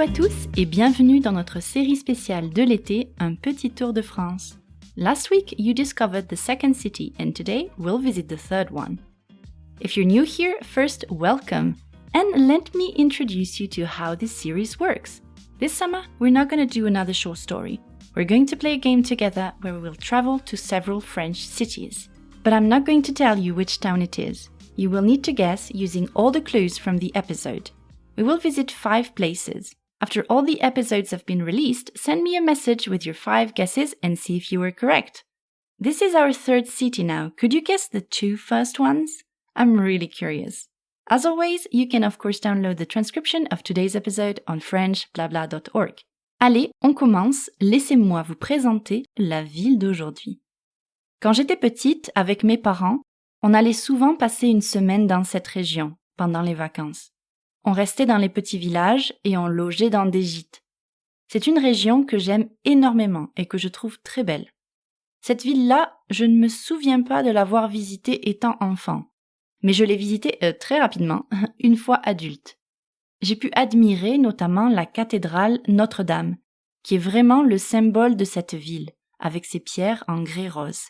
Coucou à tous et bienvenue dans notre série spéciale de l'été, Un petit tour de France. Last week you discovered the second city and today we'll visit the third one. If you're new here, first welcome and let me introduce you to how this series works. This summer we're not going to do another short story. We're going to play a game together where we will travel to several French cities. But I'm not going to tell you which town it is. You will need to guess using all the clues from the episode. We will visit 5 places. After all the episodes have been released, send me a message with your 5 guesses and see if you were correct. This is our third city now. Could you guess the 2 first ones? I'm really curious. As always, you can of course download the transcription of today's episode on frenchblabla.org. Allez, on commence. Laissez-moi vous présenter la ville d'aujourd'hui. Quand j'étais petite, avec mes parents, on allait souvent passer une semaine dans cette région, pendant les vacances. On restait dans les petits villages et on logeait dans des gîtes. C'est une région que j'aime énormément et que je trouve très belle. Cette ville-là, je ne me souviens pas de l'avoir visitée étant enfant, mais je l'ai visitée très rapidement, une fois adulte. J'ai pu admirer notamment la cathédrale Notre-Dame, qui est vraiment le symbole de cette ville, avec ses pierres en grès rose.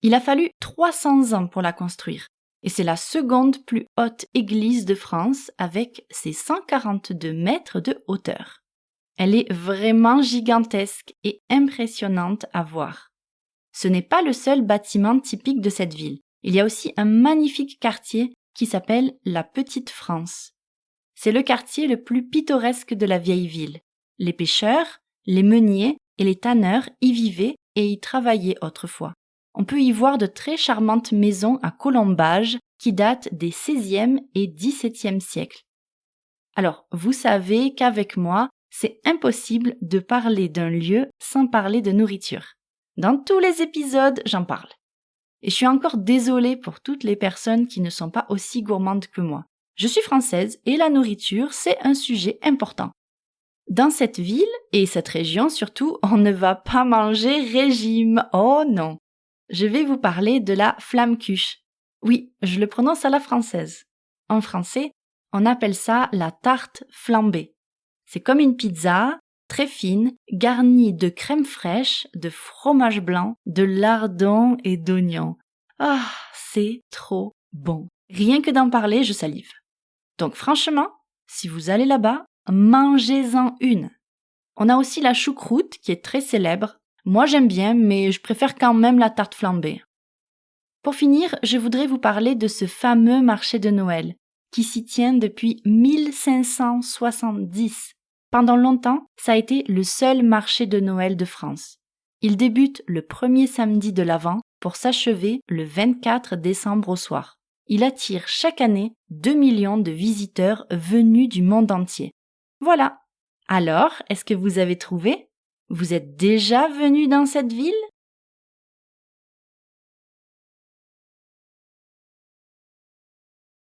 Il a fallu 300 ans pour la construire. Et c'est la seconde plus haute église de France avec ses 142 mètres de hauteur. Elle est vraiment gigantesque et impressionnante à voir. Ce n'est pas le seul bâtiment typique de cette ville. Il y a aussi un magnifique quartier qui s'appelle la Petite France. C'est le quartier le plus pittoresque de la vieille ville. Les pêcheurs, les meuniers et les tanneurs y vivaient et y travaillaient autrefois. On peut y voir de très charmantes maisons à colombages qui datent des XVIe et XVIIe siècles. Alors, vous savez qu'avec moi, c'est impossible de parler d'un lieu sans parler de nourriture. Dans tous les épisodes, j'en parle. Et je suis encore désolée pour toutes les personnes qui ne sont pas aussi gourmandes que moi. Je suis française et la nourriture, c'est un sujet important. Dans cette ville, et cette région surtout, on ne va pas manger régime. Oh non! Je vais vous parler de la flamme-cuche. Oui, je le prononce à la française. En français, on appelle ça la tarte flambée. C'est comme une pizza, très fine, garnie de crème fraîche, de fromage blanc, de lardons et d'oignons. Ah, c'est trop bon. Rien que d'en parler, je salive. Donc franchement, si vous allez là-bas, mangez-en une. On a aussi la choucroute qui est très célèbre. Moi j'aime bien, mais je préfère quand même la tarte flambée. Pour finir, je voudrais vous parler de ce fameux marché de Noël, qui s'y tient depuis 1570. Pendant longtemps, ça a été le seul marché de Noël de France. Il débute le premier samedi de l'Avent pour s'achever le 24 décembre au soir. Il attire chaque année 2 millions de visiteurs venus du monde entier. Voilà. Alors, est-ce que vous avez trouvé ? Vous êtes déjà venu dans cette ville ?